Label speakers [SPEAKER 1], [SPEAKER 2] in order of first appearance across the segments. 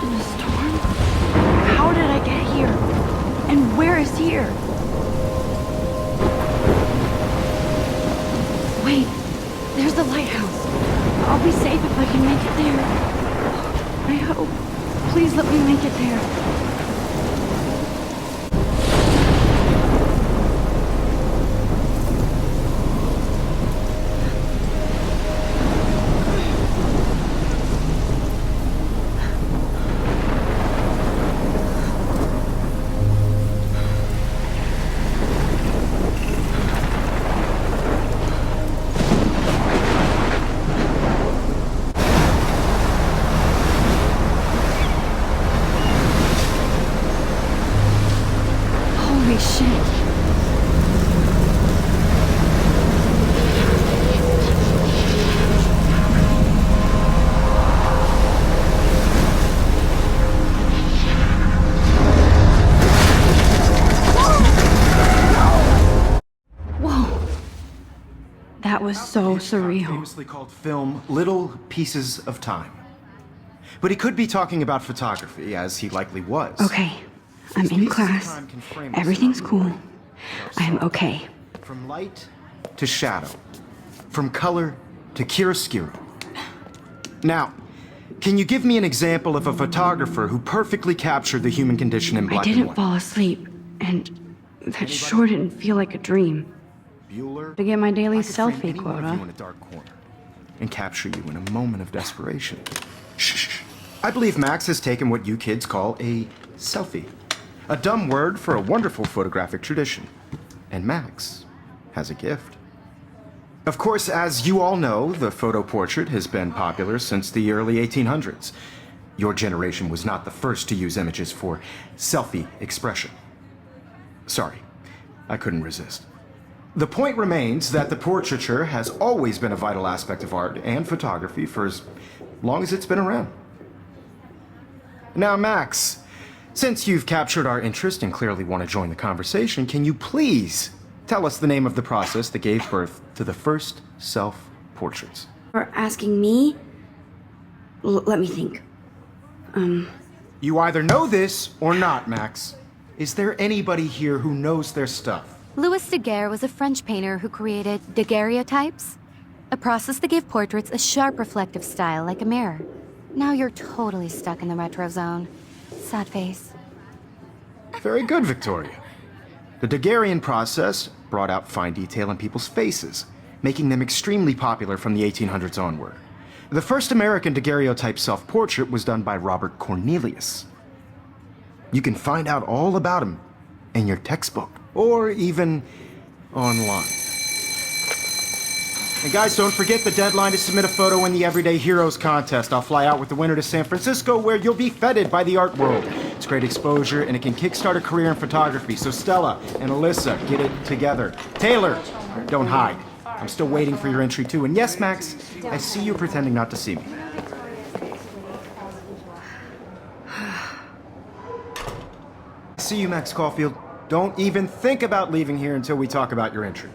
[SPEAKER 1] The storm? How did I get here? And where is here? Wait, there's the lighthouse. I'll be safe if I can make it there. I hope. Please let me make it there. Holy shit. Whoa. That was so surreal.
[SPEAKER 2] Famously called film Little Pieces of Time. But he could be talking about photography, as he likely was.
[SPEAKER 1] Okay, I'm in class. Everything's cool. I'm okay.
[SPEAKER 2] From light to shadow. From color to chiaroscuro. Now, can you give me an example of a photographer who perfectly captured the human condition in black
[SPEAKER 1] I
[SPEAKER 2] and
[SPEAKER 1] didn't
[SPEAKER 2] white?
[SPEAKER 1] fall asleep, and that sure didn't feel like a dream.
[SPEAKER 2] Bueller?
[SPEAKER 1] To get my daily
[SPEAKER 2] I could frame
[SPEAKER 1] selfie
[SPEAKER 2] any one of
[SPEAKER 1] quota.
[SPEAKER 2] you in a dark corner and capture you in a moment of desperation. Shh. I believe Max has taken what you kids call a selfie. A dumb word for a wonderful photographic tradition. And Max has a gift. Of course, as you all know, the photo portrait has been popular since the early 1800s. Your generation was not the first to use images for selfie expression. Sorry, I couldn't resist. The point remains that the portraiture has always been a vital aspect of art and photography for as long as it's been around. Now, Max, since you've captured our interest and clearly want to join the conversation, can you please tell us the name of the process that gave birth to the first self-portraits?
[SPEAKER 1] For asking me? Let me think.
[SPEAKER 2] You either know this or not, Max. Is there anybody here who knows their stuff?
[SPEAKER 3] Louis Daguerre was a French painter who created daguerreotypes, a process that gave portraits a sharp reflective style like a mirror. Now you're totally stuck in the retro zone. Sad face.
[SPEAKER 2] Very good, Victoria. The Daguerrean process brought out fine detail in people's faces, making them extremely popular from the 1800s onward. The first American daguerreotype self-portrait was done by Robert Cornelius. You can find out all about him in your textbook, or even online. And guys, don't forget the deadline to submit a photo in the Everyday Heroes contest. I'll fly out with the winner to San Francisco, where you'll be feted by the art world. It's great exposure, and it can kickstart a career in photography. So Stella and Alyssa, get it together. Taylor, don't hide. I'm still waiting for your entry too. And yes, Max, I see you pretending not to see me. See you, Max Caulfield. Don't even think about leaving here until we talk about your entry.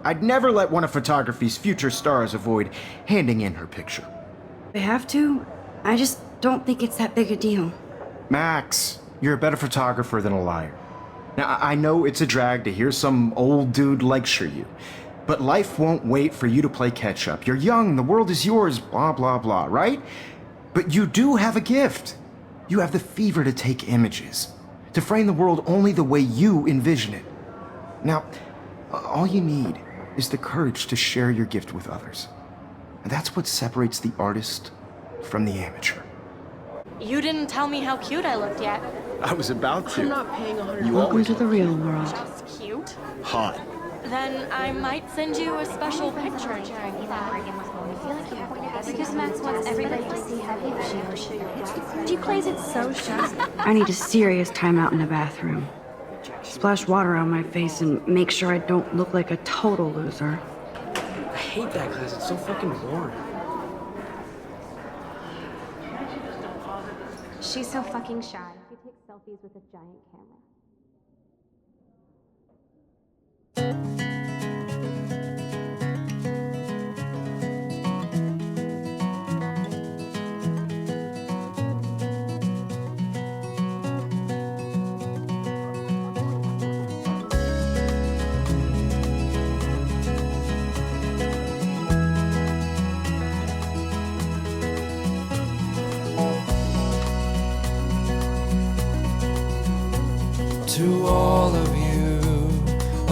[SPEAKER 2] I'd never let one of photography's future stars avoid handing in her picture.
[SPEAKER 1] They have to? I just don't think it's that big a deal.
[SPEAKER 2] Max, you're a better photographer than a liar. Now, I know it's a drag to hear some old dude lecture you, but life won't wait for you to play catch-up. You're young, the world is yours, blah, blah, blah, right? But you do have a gift. You have the fever to take images, to frame the world only the way you envision it. Now, all you need is the courage to share your gift with others. And that's what separates the artist from the amateur.
[SPEAKER 4] You didn't tell me how cute I looked yet.
[SPEAKER 2] I was about to.
[SPEAKER 5] I'm not paying 100.
[SPEAKER 1] Welcome to the real world.
[SPEAKER 4] Just cute?
[SPEAKER 2] Hot.
[SPEAKER 4] Then I might send you a special picture.
[SPEAKER 6] Because Max wants everybody to see how cute she is. She plays it so sharp.
[SPEAKER 1] I need a serious timeout in the bathroom. Splash water on my face and make sure I don't look like a total loser.
[SPEAKER 5] I hate that class. It's so fucking boring.
[SPEAKER 6] She's so fucking shy. She takes selfies with a giant camera.
[SPEAKER 7] To all of you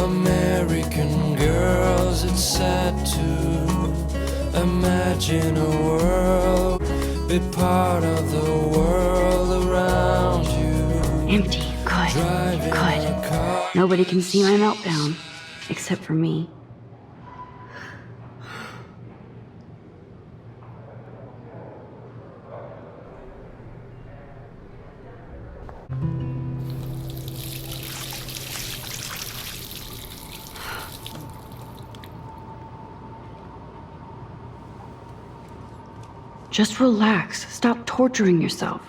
[SPEAKER 7] American girls, it's sad to imagine a world, be part of the world around you.
[SPEAKER 1] Empty. Good. Good. Nobody can see my meltdown. Except for me. Just relax. Stop torturing yourself.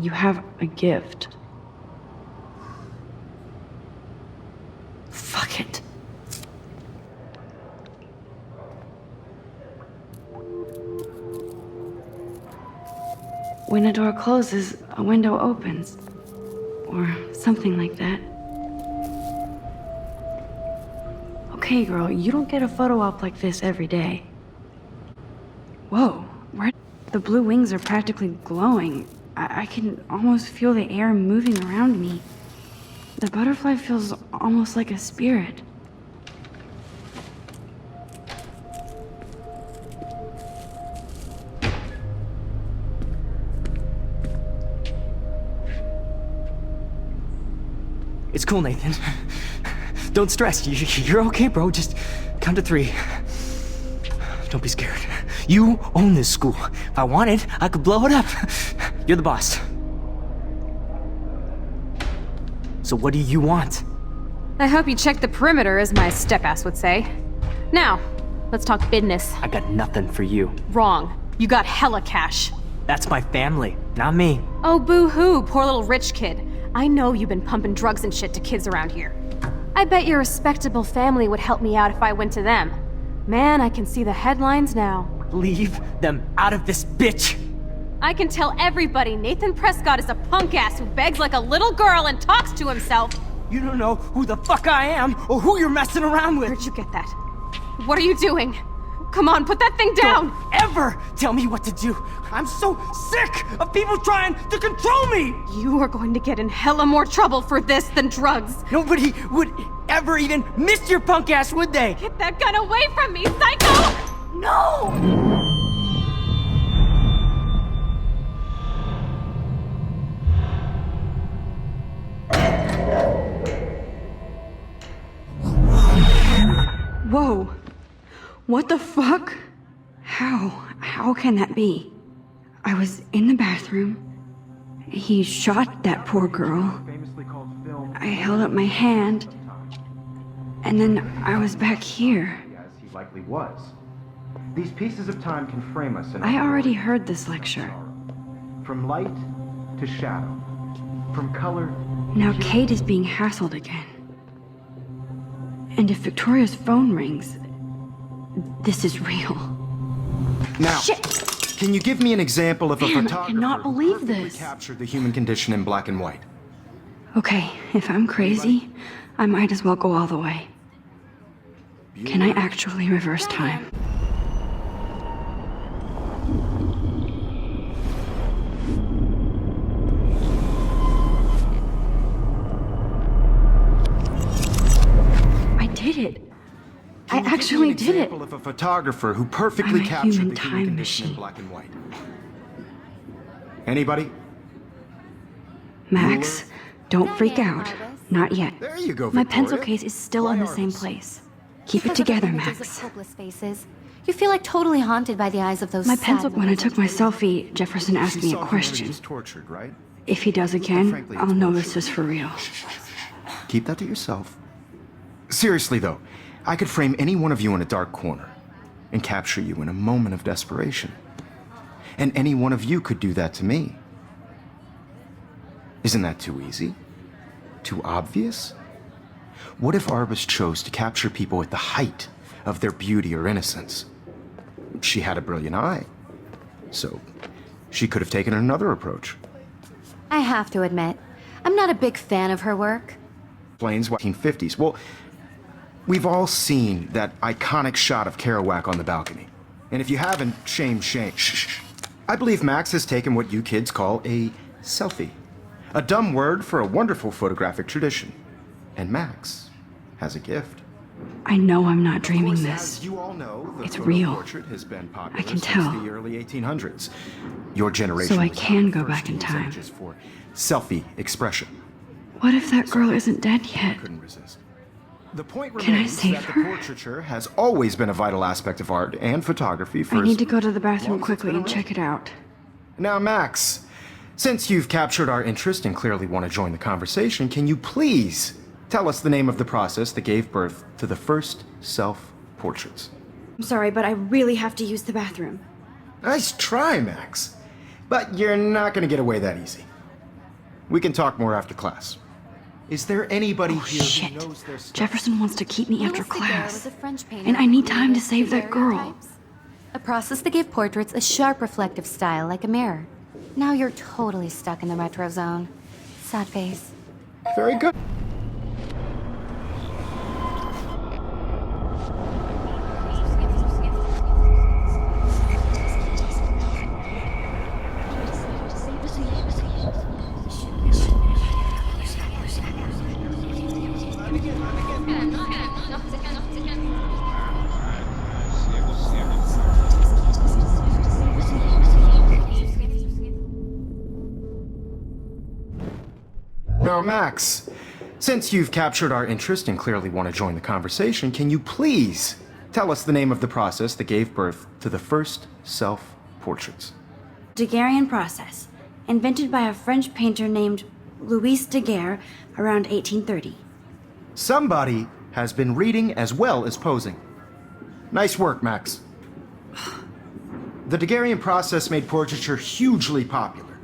[SPEAKER 1] You have a gift. Fuck it. When a door closes, a window opens. Or something like that. Okay, girl, you don't get a photo op like this every day. Whoa, where? The blue wings are practically glowing. I can almost feel the air moving around me. The butterfly feels almost like a spirit.
[SPEAKER 5] It's cool, Nathan. Don't stress. You're okay, bro. Just count to 3. Don't be scared. You own this school. If I wanted, I could blow it up. You're the boss. So what do you want?
[SPEAKER 8] I hope you checked the perimeter, as my step-ass would say. Now, let's talk business.
[SPEAKER 5] I got nothing for you.
[SPEAKER 8] Wrong. You got hella cash.
[SPEAKER 5] That's my family, not me.
[SPEAKER 8] Oh, boo-hoo, poor little rich kid. I know you've been pumping drugs and shit to kids around here. I bet your respectable family would help me out if I went to them. Man, I can see the headlines now.
[SPEAKER 5] Leave them out of this bitch!
[SPEAKER 8] I can tell everybody Nathan Prescott is a punk ass who begs like a little girl and talks to himself.
[SPEAKER 5] You don't know who the fuck I am or who you're messing around with.
[SPEAKER 8] Where'd you get that? What are you doing? Come on, put that thing down!
[SPEAKER 5] Don't ever tell me what to do! I'm so sick of people trying to control me!
[SPEAKER 8] You are going to get in hella more trouble for this than drugs.
[SPEAKER 5] Nobody would ever even miss your punk ass, would they?
[SPEAKER 8] Get that gun away from me, psycho!
[SPEAKER 5] No!
[SPEAKER 1] Whoa. What the fuck? How can that be? I was in the bathroom. He shot that poor girl. I held up my hand. And then I was back here.
[SPEAKER 2] As he likely was. These pieces of time can frame us in
[SPEAKER 1] I already heard this lecture.
[SPEAKER 2] From light to shadow. From color.
[SPEAKER 1] Now Kate is being hassled again. And if Victoria's phone rings, this is real.
[SPEAKER 2] Now,
[SPEAKER 1] Shit!
[SPEAKER 2] Can you give me an example of a
[SPEAKER 1] Man, I
[SPEAKER 2] photographer
[SPEAKER 1] cannot believe
[SPEAKER 2] who perfectly
[SPEAKER 1] this.
[SPEAKER 2] captured the human condition in black and white?
[SPEAKER 1] Okay, if I'm crazy, I might as well go all the way. Can I actually reverse time? I did it. I actually did it.
[SPEAKER 2] Example of a photographer who perfectly
[SPEAKER 1] I'm a
[SPEAKER 2] captured
[SPEAKER 1] human
[SPEAKER 2] the
[SPEAKER 1] time
[SPEAKER 2] human condition in
[SPEAKER 1] machine.
[SPEAKER 2] black and white. Anybody?
[SPEAKER 1] Max, don't freak out. Not yet.
[SPEAKER 2] There you go,
[SPEAKER 1] My
[SPEAKER 2] Victoria.
[SPEAKER 1] pencil case is still in the same place. Keep it
[SPEAKER 3] Because of the
[SPEAKER 1] together,
[SPEAKER 3] images
[SPEAKER 1] Max.
[SPEAKER 3] of hopeless faces, you feel like totally haunted by the eyes of those
[SPEAKER 1] My
[SPEAKER 3] sad
[SPEAKER 1] pencil. When I
[SPEAKER 3] little
[SPEAKER 1] took my
[SPEAKER 3] children.
[SPEAKER 1] selfie, Jefferson asked me a
[SPEAKER 2] Saw whoever
[SPEAKER 1] question.
[SPEAKER 2] was tortured, right?
[SPEAKER 1] If he does again,
[SPEAKER 2] Frankly,
[SPEAKER 1] I'll
[SPEAKER 2] it's
[SPEAKER 1] know
[SPEAKER 2] bullshit.
[SPEAKER 1] this is for real.
[SPEAKER 2] Keep that to yourself. Seriously, though, I could frame any one of you in a dark corner and capture you in a moment of desperation. And any one of you could do that to me. Isn't that too easy? Too obvious? What if Arbus chose to capture people at the height of their beauty or innocence? She had a brilliant eye, so she could have taken another approach.
[SPEAKER 3] I have to admit, I'm not a big fan of her work.
[SPEAKER 2] Explains why 1950s. Well, we've all seen that iconic shot of Kerouac on the balcony. And if you haven't, shame, shame. Shh. I believe Max has taken what you kids call a selfie. A dumb word for a wonderful photographic tradition. And Max has a gift.
[SPEAKER 1] I know I'm not
[SPEAKER 2] Of
[SPEAKER 1] dreaming
[SPEAKER 2] course,
[SPEAKER 1] this.
[SPEAKER 2] as you all know, the
[SPEAKER 1] It's
[SPEAKER 2] photo
[SPEAKER 1] real.
[SPEAKER 2] portrait has been popular
[SPEAKER 1] I can
[SPEAKER 2] since
[SPEAKER 1] tell.
[SPEAKER 2] the early 1800s. Your generation
[SPEAKER 1] So I
[SPEAKER 2] was
[SPEAKER 1] can
[SPEAKER 2] not the
[SPEAKER 1] go
[SPEAKER 2] first
[SPEAKER 1] back in
[SPEAKER 2] to use
[SPEAKER 1] time.
[SPEAKER 2] images for selfie expression.
[SPEAKER 1] What if that girl isn't dead yet?
[SPEAKER 2] Couldn't resist. The point
[SPEAKER 1] Can I
[SPEAKER 2] remains
[SPEAKER 1] save
[SPEAKER 2] that
[SPEAKER 1] her?
[SPEAKER 2] the portraiture has always been a vital aspect of art and photography for
[SPEAKER 1] I
[SPEAKER 2] as
[SPEAKER 1] need to go to the
[SPEAKER 2] long
[SPEAKER 1] bathroom
[SPEAKER 2] as it's
[SPEAKER 1] quickly
[SPEAKER 2] been
[SPEAKER 1] and check it out.
[SPEAKER 2] Now, Max, since you've captured our interest and clearly want to join the conversation, can you please tell us the name of the process that gave birth to the first self-portraits?
[SPEAKER 1] I'm sorry, but I really have to use the bathroom.
[SPEAKER 2] Nice try, Max. But you're not going to get away that easy. We can talk more after class. Is there anybody
[SPEAKER 1] Oh,
[SPEAKER 2] here
[SPEAKER 1] shit.
[SPEAKER 2] who knows their stuff?
[SPEAKER 1] Jefferson wants to keep me after
[SPEAKER 3] Louis Daguerre
[SPEAKER 1] class.
[SPEAKER 3] was a French painter
[SPEAKER 1] And I
[SPEAKER 3] who
[SPEAKER 1] need time to
[SPEAKER 3] created
[SPEAKER 1] save that girl.
[SPEAKER 3] daguerreotypes, a process that gave portraits a sharp reflective style like a mirror. Now you're totally stuck in the retro zone. Sad face.
[SPEAKER 2] Very good. Now, Max, since you've captured our interest and clearly want to join the conversation, can you please tell us the name of the process that gave birth to the first self-portraits?
[SPEAKER 1] Daguerrean process, invented by a French painter named Louis Daguerre around 1830.
[SPEAKER 2] Somebody has been reading as well as posing. Nice work, Max. The Daguerrean process made portraiture hugely popular,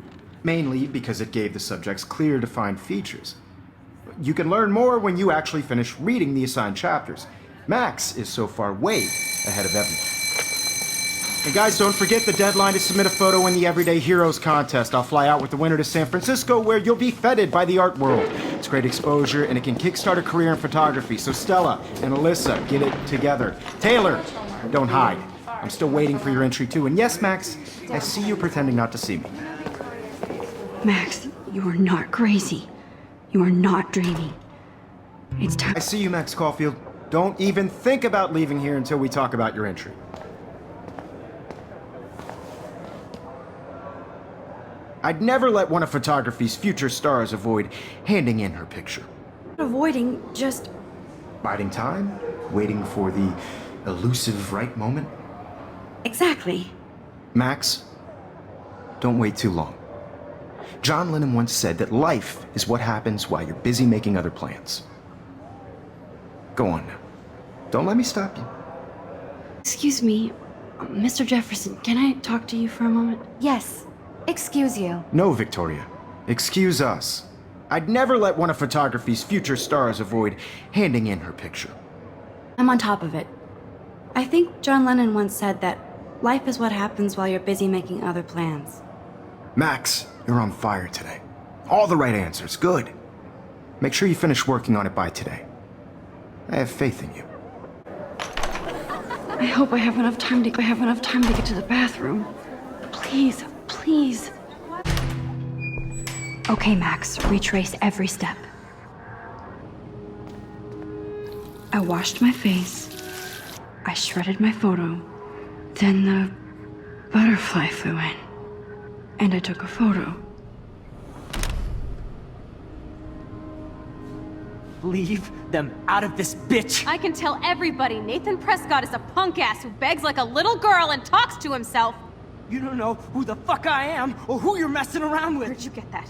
[SPEAKER 2] mainly because it gave the subjects clear, defined features. You can learn more when you actually finish reading the assigned chapters. Max is so far way ahead of everyone. And guys, don't forget the deadline to submit a photo in the Everyday Heroes contest. I'll fly out with the winner to San Francisco, where you'll be feted by the art world. It's great exposure, and it can kickstart a career in photography. So Stella and Alyssa, get it together. Taylor, don't hide. I'm still waiting for your entry too. And yes, Max, I see you pretending not to see me.
[SPEAKER 1] Max, you are not crazy. You are not dreaming. It's time.
[SPEAKER 2] I see you, Max Caulfield. Don't even think about leaving here until we talk about your entry. I'd never let one of photography's future stars avoid handing in her picture.
[SPEAKER 1] Avoiding, just.
[SPEAKER 2] Biding time, waiting for the elusive right moment.
[SPEAKER 1] Exactly.
[SPEAKER 2] Max, don't wait too long. John Lennon once said that life is what happens while you're busy making other plans. Go on now. Don't let me stop you.
[SPEAKER 1] Excuse me, Mr. Jefferson, can I talk to you for a moment?
[SPEAKER 3] Yes. Excuse you.
[SPEAKER 2] No, Victoria. Excuse us. I'd never let one of photography's future stars avoid handing in her picture.
[SPEAKER 1] I'm on top of it. I think John Lennon once said that life is what happens while you're busy making other plans.
[SPEAKER 2] Max, you're on fire today. All the right answers. Good. Make sure you finish working on it by today. I have faith in you.
[SPEAKER 1] I hope I have enough time to get to the bathroom. Please, please. Okay, Max, retrace every step. I washed my face. I shredded my photo. Then the butterfly flew in. And I took a photo.
[SPEAKER 5] Leave them out of this bitch!
[SPEAKER 8] I can tell everybody Nathan Prescott is a punk ass who begs like a little girl and talks to himself.
[SPEAKER 5] You don't know who the fuck I am or who you're messing around with.
[SPEAKER 8] Where'd you get that?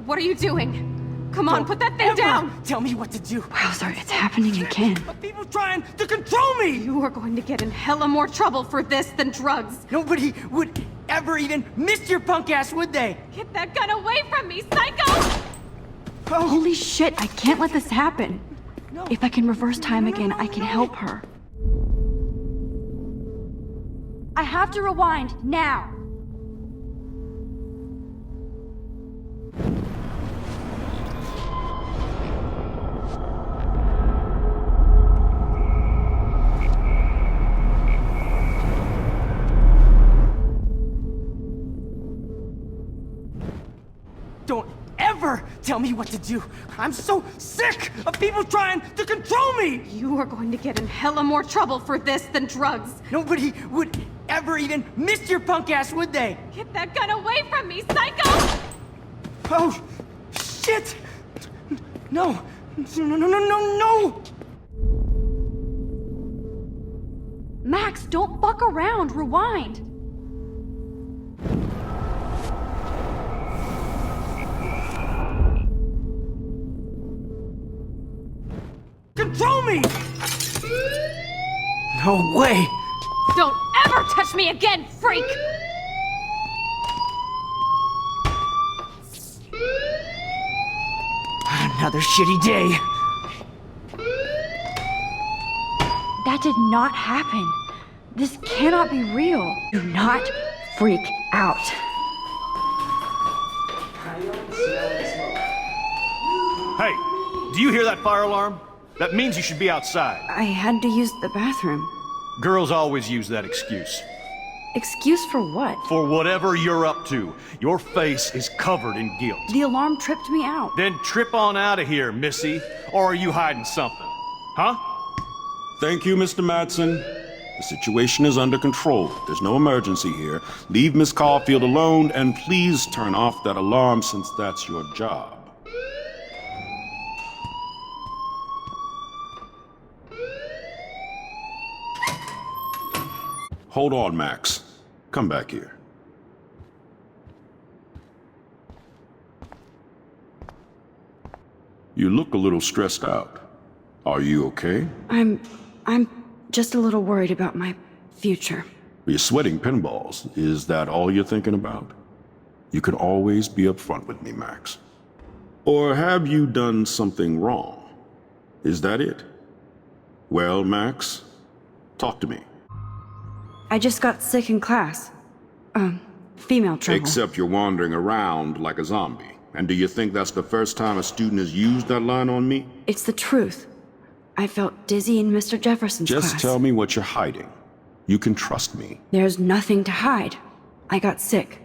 [SPEAKER 8] What are you doing? Come on,
[SPEAKER 5] Don't
[SPEAKER 8] put that thing
[SPEAKER 5] ever
[SPEAKER 8] down!
[SPEAKER 5] Tell me what to do.
[SPEAKER 1] Wowzer, it's happening again.
[SPEAKER 5] But people trying to control me!
[SPEAKER 8] You are going to get in hella more trouble for this than drugs.
[SPEAKER 5] Nobody would ever even miss your punk ass, would they?
[SPEAKER 8] Get that gun away from me, psycho!
[SPEAKER 5] Oh,
[SPEAKER 1] Holy shit, I can't let this happen.
[SPEAKER 5] no.
[SPEAKER 1] If I can reverse time again, I can help her. I have to rewind now.
[SPEAKER 5] Don't ever tell me what to do. I'm so sick of people trying to control me!
[SPEAKER 8] You are going to get in hella more trouble for this than drugs.
[SPEAKER 5] Nobody would ever even miss your punk ass, would they?
[SPEAKER 8] Get that gun away from me, psycho!
[SPEAKER 5] Oh, shit! No, no!
[SPEAKER 1] Max, don't fuck around. Rewind.
[SPEAKER 5] Control me! No way!
[SPEAKER 8] Don't ever touch me again, freak!
[SPEAKER 5] Another shitty day.
[SPEAKER 1] That did not happen. This cannot be real. Do not freak out.
[SPEAKER 9] Hey, do you hear that fire alarm? That means you should be outside.
[SPEAKER 1] I had to use the bathroom.
[SPEAKER 9] Girls always use that excuse.
[SPEAKER 1] Excuse for what?
[SPEAKER 9] For whatever you're up to, your face is covered in guilt.
[SPEAKER 1] The alarm tripped me out.
[SPEAKER 9] Then trip on out of here, Missy. Or are you hiding something? Huh?
[SPEAKER 10] Thank you, Mr. Madsen. The situation is under control. There's no emergency here. Leave Miss Caulfield alone, and please turn off that alarm since that's your job. Hold on, Max. Come back here. You look a little stressed out. Are you okay?
[SPEAKER 1] I'm just a little worried about my future.
[SPEAKER 10] You're sweating pinballs. Is that all you're thinking about? You can always be upfront with me, Max. Or have you done something wrong? Is that it? Well, Max, talk to me.
[SPEAKER 1] I just got sick in class. Female trouble.
[SPEAKER 10] Except you're wandering around like a zombie. And do you think that's the first time a student has used that line on me?
[SPEAKER 1] It's the truth. I felt dizzy in Mr. Jefferson's class.
[SPEAKER 10] Just tell me what you're hiding. You can trust me.
[SPEAKER 1] There's nothing to hide. I got sick.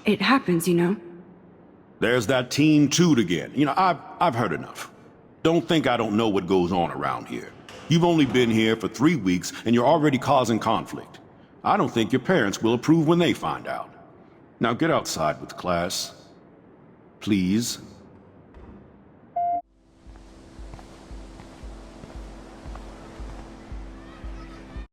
[SPEAKER 1] It happens, you know.
[SPEAKER 10] There's that teen toot again. You know, I've heard enough. Don't think I don't know what goes on around here. You've only been here for 3 weeks, and you're already causing conflict. I don't think your parents will approve when they find out. Now get outside with class. Please.